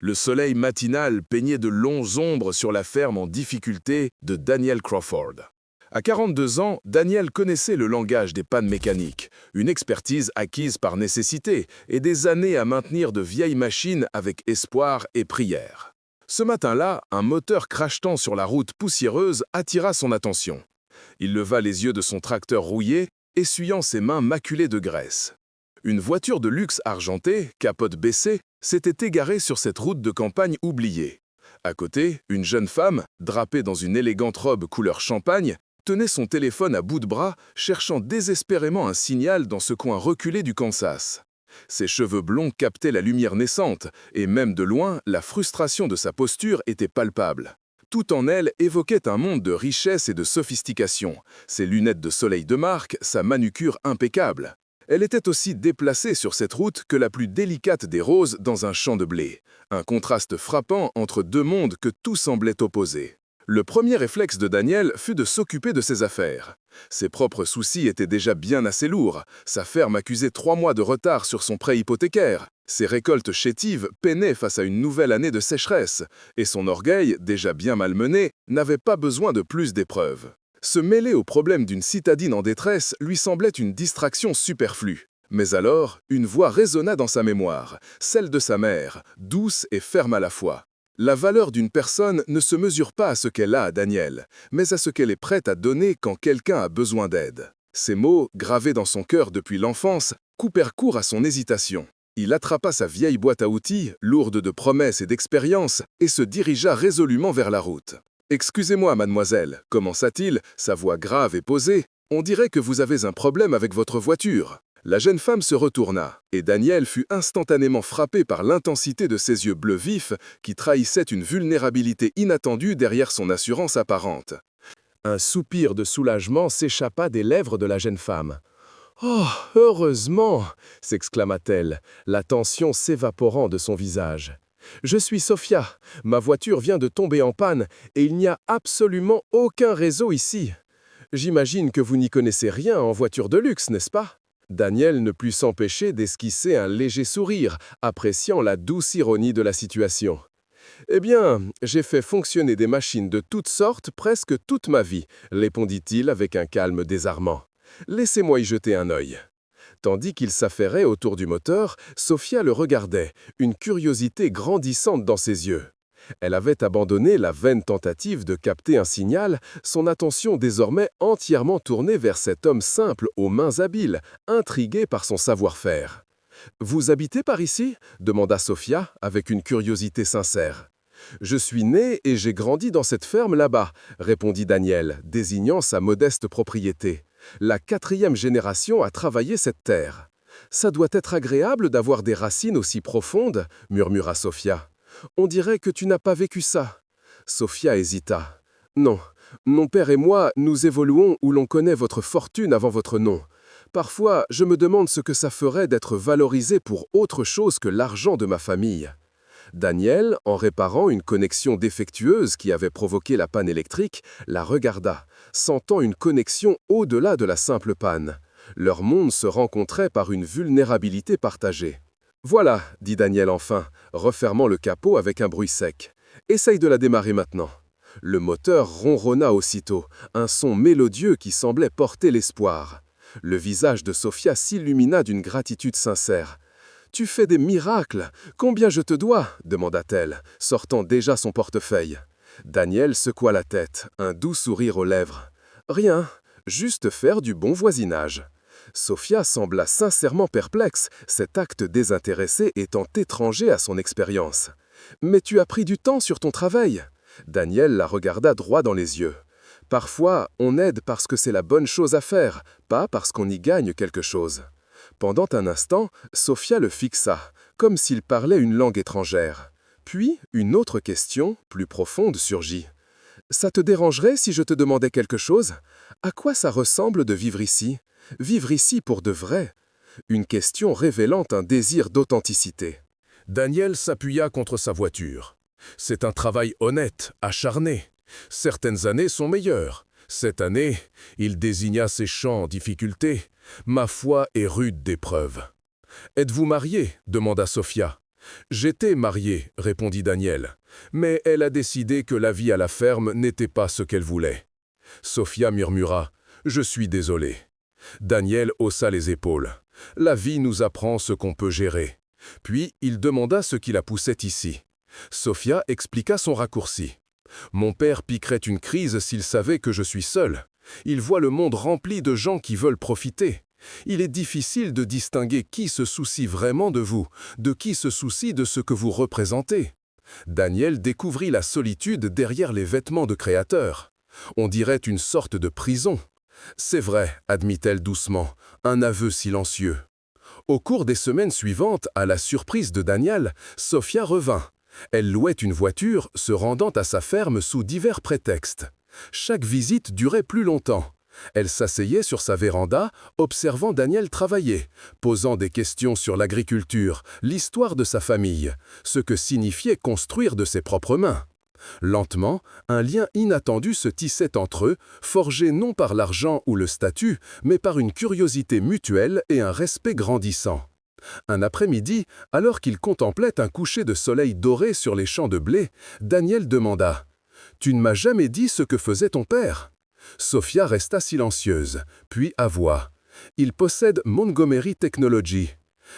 Le soleil matinal peignait de longues ombres sur la ferme en difficulté de Daniel Crawford. À 42 ans, Daniel connaissait le langage des pannes mécaniques, une expertise acquise par nécessité et des années à maintenir de vieilles machines avec espoir et prière. Ce matin-là, un moteur crachetant sur la route poussiéreuse attira son attention. Il leva les yeux de son tracteur rouillé, essuyant ses mains maculées de graisse. Une voiture de luxe argentée, capote baissée, s'était égarée sur cette route de campagne oubliée. À côté, une jeune femme, drapée dans une élégante robe couleur champagne, tenait son téléphone à bout de bras, cherchant désespérément un signal dans ce coin reculé du Kansas. Ses cheveux blonds captaient la lumière naissante, et même de loin, la frustration de sa posture était palpable. Tout en elle évoquait un monde de richesse et de sophistication, ses lunettes de soleil de marque, sa manucure impeccable. Elle était aussi déplacée sur cette route que la plus délicate des roses dans un champ de blé, un contraste frappant entre deux mondes que tout semblait opposer. Le premier réflexe de Daniel fut de s'occuper de ses affaires. Ses propres soucis étaient déjà bien assez lourds, sa ferme accusait 3 mois de retard sur son prêt hypothécaire, ses récoltes chétives peinaient face à une nouvelle année de sécheresse, et son orgueil, déjà bien malmené, n'avait pas besoin de plus d'épreuves. Se mêler aux problèmes d'une citadine en détresse lui semblait une distraction superflue. Mais alors, une voix résonna dans sa mémoire, celle de sa mère, douce et ferme à la fois. La valeur d'une personne ne se mesure pas à ce qu'elle a à Daniel, mais à ce qu'elle est prête à donner quand quelqu'un a besoin d'aide. Ces mots, gravés dans son cœur depuis l'enfance, coupèrent court à son hésitation. Il attrapa sa vieille boîte à outils, lourde de promesses et d'expériences, et se dirigea résolument vers la route. « Excusez-moi, mademoiselle, commença-t-il, sa voix grave et posée, on dirait que vous avez un problème avec votre voiture. » La jeune femme se retourna, et Daniel fut instantanément frappé par l'intensité de ses yeux bleus vifs qui trahissaient une vulnérabilité inattendue derrière son assurance apparente. Un soupir de soulagement s'échappa des lèvres de la jeune femme. « Oh, heureusement !» s'exclama-t-elle, la tension s'évaporant de son visage. « Je suis Sophia, ma voiture vient de tomber en panne et il n'y a absolument aucun réseau ici. J'imagine que vous n'y connaissez rien en voiture de luxe, n'est-ce pas ?» Daniel ne put s'empêcher d'esquisser un léger sourire, appréciant la douce ironie de la situation. « Eh bien, j'ai fait fonctionner des machines de toutes sortes presque toute ma vie, » répondit-il avec un calme désarmant. « Laissez-moi y jeter un œil. » Tandis qu'il s'affairait autour du moteur, Sophia le regardait, une curiosité grandissante dans ses yeux. Elle avait abandonné la vaine tentative de capter un signal, son attention désormais entièrement tournée vers cet homme simple aux mains habiles, intrigué par son savoir-faire. « Vous habitez par ici » demanda Sophia avec une curiosité sincère. « Je suis né et j'ai grandi dans cette ferme là-bas » répondit Daniel, désignant sa modeste propriété. « La 4e génération a travaillé cette terre. »« Ça doit être agréable d'avoir des racines aussi profondes » murmura Sophia. « On dirait que tu n'as pas vécu ça. » Sophia hésita. « Non, mon père et moi, nous évoluons où l'on connaît votre fortune avant votre nom. Parfois, je me demande ce que ça ferait d'être valorisé pour autre chose que l'argent de ma famille. » Daniel, en réparant une connexion défectueuse qui avait provoqué la panne électrique, la regarda, sentant une connexion au-delà de la simple panne. Leur monde se rencontrait par une vulnérabilité partagée. « Voilà, » dit Daniel enfin, refermant le capot avec un bruit sec. « Essaye de la démarrer maintenant. » Le moteur ronronna aussitôt, un son mélodieux qui semblait porter l'espoir. Le visage de Sophia s'illumina d'une gratitude sincère. « Tu fais des miracles! Combien je te dois ?» demanda-t-elle, sortant déjà son portefeuille. Daniel secoua la tête, un doux sourire aux lèvres. « Rien, juste faire du bon voisinage. » Sophia sembla sincèrement perplexe, cet acte désintéressé étant étranger à son expérience. « Mais tu as pris du temps sur ton travail ?» Daniel la regarda droit dans les yeux. « Parfois, on aide parce que c'est la bonne chose à faire, pas parce qu'on y gagne quelque chose. » Pendant un instant, Sophia le fixa, comme s'il parlait une langue étrangère. Puis, une autre question, plus profonde, surgit. « Ça te dérangerait si je te demandais quelque chose? À quoi ça ressemble de vivre ici? Vivre ici pour de vrai ?» Une question révélant un désir d'authenticité. Daniel s'appuya contre sa voiture. « C'est un travail honnête, acharné. Certaines années sont meilleures. Cette année, il désigna ses champs en difficulté. Ma foi est rude d'épreuve. »« Êtes-vous marié » demanda Sophia. J'étais marié, répondit Daniel, mais elle a décidé que la vie à la ferme n'était pas ce qu'elle voulait. Sophia murmura « Je suis désolé ». Daniel haussa les épaules. La vie nous apprend ce qu'on peut gérer. Puis il demanda ce qui la poussait ici. Sophia expliqua son raccourci. Mon père piquerait une crise s'il savait que je suis seul. Il voit le monde rempli de gens qui veulent profiter. Il est difficile de distinguer qui se soucie vraiment de vous, de qui se soucie de ce que vous représentez. Daniel découvrit la solitude derrière les vêtements de créateur. On dirait une sorte de prison. C'est vrai, admit-elle doucement, un aveu silencieux. Au cours des semaines suivantes, à la surprise de Daniel, Sophia revint. Elle louait une voiture, se rendant à sa ferme sous divers prétextes. Chaque visite durait plus longtemps. Elle s'asseyait sur sa véranda, observant Daniel travailler, posant des questions sur l'agriculture, l'histoire de sa famille, ce que signifiait construire de ses propres mains. Lentement, un lien inattendu se tissait entre eux, forgé non par l'argent ou le statut, mais par une curiosité mutuelle et un respect grandissant. Un après-midi, alors qu'ils contemplaient un coucher de soleil doré sur les champs de blé, Daniel demanda « Tu ne m'as jamais dit ce que faisait ton père ?» Sophia resta silencieuse, puis avoua « Il possède Montgomery Technology ».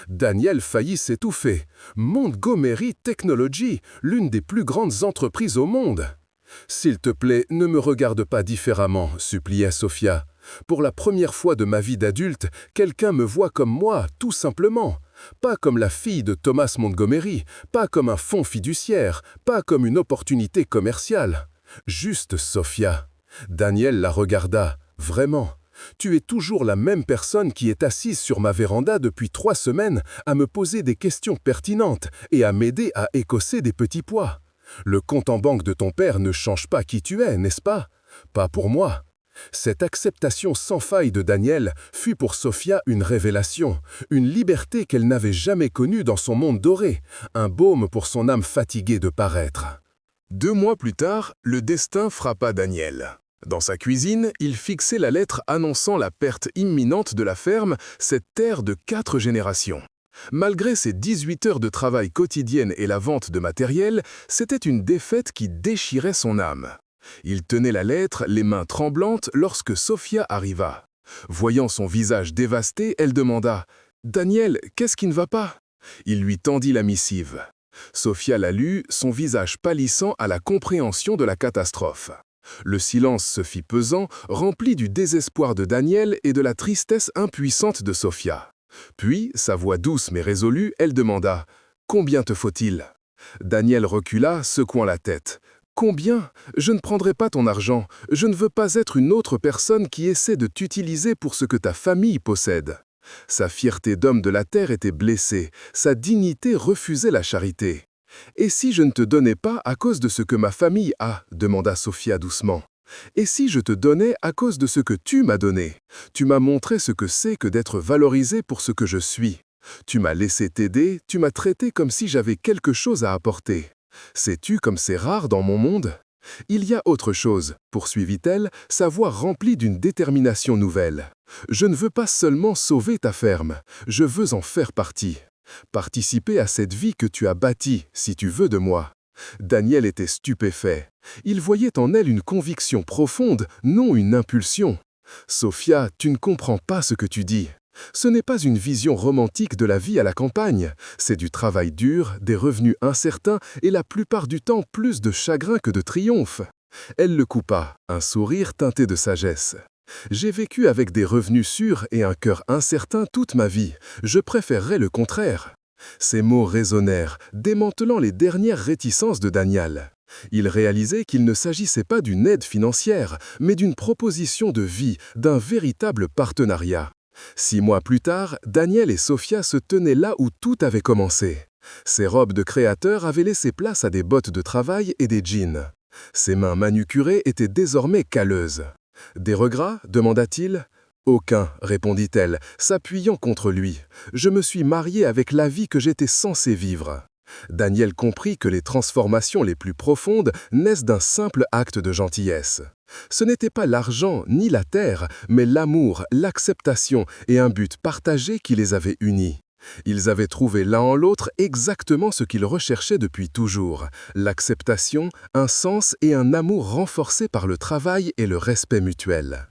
Daniel faillit s'étouffer. Montgomery Technology, l'une des plus grandes entreprises au monde. « S'il te plaît, ne me regarde pas différemment, » suppliait Sophia. « Pour la première fois de ma vie d'adulte, quelqu'un me voit comme moi, tout simplement. Pas comme la fille de Thomas Montgomery, pas comme un fonds fiduciaire, pas comme une opportunité commerciale. Juste Sophia. » Daniel la regarda. « Vraiment. Tu es toujours la même personne qui est assise sur ma véranda depuis 3 semaines à me poser des questions pertinentes et à m'aider à écosser des petits pois. Le compte en banque de ton père ne change pas qui tu es, n'est-ce pas? Pas pour moi. » Cette acceptation sans faille de Daniel fut pour Sophia une révélation, une liberté qu'elle n'avait jamais connue dans son monde doré, un baume pour son âme fatiguée de paraître. 2 mois plus tard, le destin frappa Daniel. Dans sa cuisine, il fixait la lettre annonçant la perte imminente de la ferme, cette terre de 4 générations. Malgré ses 18 heures de travail quotidiennes et la vente de matériel, c'était une défaite qui déchirait son âme. Il tenait la lettre, les mains tremblantes, lorsque Sophia arriva. Voyant son visage dévasté, elle demanda « Daniel, qu'est-ce qui ne va pas ?» Il lui tendit la missive. Sophia la lut, son visage pâlissant à la compréhension de la catastrophe. Le silence se fit pesant, rempli du désespoir de Daniel et de la tristesse impuissante de Sophia. Puis, sa voix douce mais résolue, elle demanda « Combien te faut-il » Daniel recula, secouant la tête. « Combien? Je ne prendrai pas ton argent. Je ne veux pas être une autre personne qui essaie de t'utiliser pour ce que ta famille possède. » Sa fierté d'homme de la terre était blessée, sa dignité refusait la charité. « Et si je ne te donnais pas à cause de ce que ma famille a ?» demanda Sophia doucement. « Et si je te donnais à cause de ce que tu m'as donné? Tu m'as montré ce que c'est que d'être valorisé pour ce que je suis. Tu m'as laissé t'aider, tu m'as traité comme si j'avais quelque chose à apporter. Sais-tu comme c'est rare dans mon monde? Il y a autre chose, poursuivit-elle, sa voix remplie d'une détermination nouvelle. Je ne veux pas seulement sauver ta ferme, je veux en faire partie. Participer à cette vie que tu as bâtie, si tu veux de moi. » Daniel était stupéfait. Il voyait en elle une conviction profonde, non une impulsion. « Sophia, tu ne comprends pas ce que tu dis. Ce n'est pas une vision romantique de la vie à la campagne. C'est du travail dur, des revenus incertains et la plupart du temps plus de chagrin que de triomphe. » Elle le coupa, un sourire teinté de sagesse. « J'ai vécu avec des revenus sûrs et un cœur incertain toute ma vie. Je préférerais le contraire. » Ces mots résonnèrent, démantelant les dernières réticences de Daniel. Il réalisait qu'il ne s'agissait pas d'une aide financière, mais d'une proposition de vie, d'un véritable partenariat. 6 mois plus tard, Daniel et Sophia se tenaient là où tout avait commencé. Ses robes de créateur avaient laissé place à des bottes de travail et des jeans. Ses mains manucurées étaient désormais calleuses. « Des regrets ?» demanda-t-il. « Aucun, » répondit-elle, s'appuyant contre lui. « Je me suis mariée avec la vie que j'étais censée vivre. » Daniel comprit que les transformations les plus profondes naissent d'un simple acte de gentillesse. Ce n'était pas l'argent ni la terre, mais l'amour, l'acceptation et un but partagé qui les avaient unis. Ils avaient trouvé l'un en l'autre exactement ce qu'ils recherchaient depuis toujours, l'acceptation, un sens et un amour renforcés par le travail et le respect mutuel.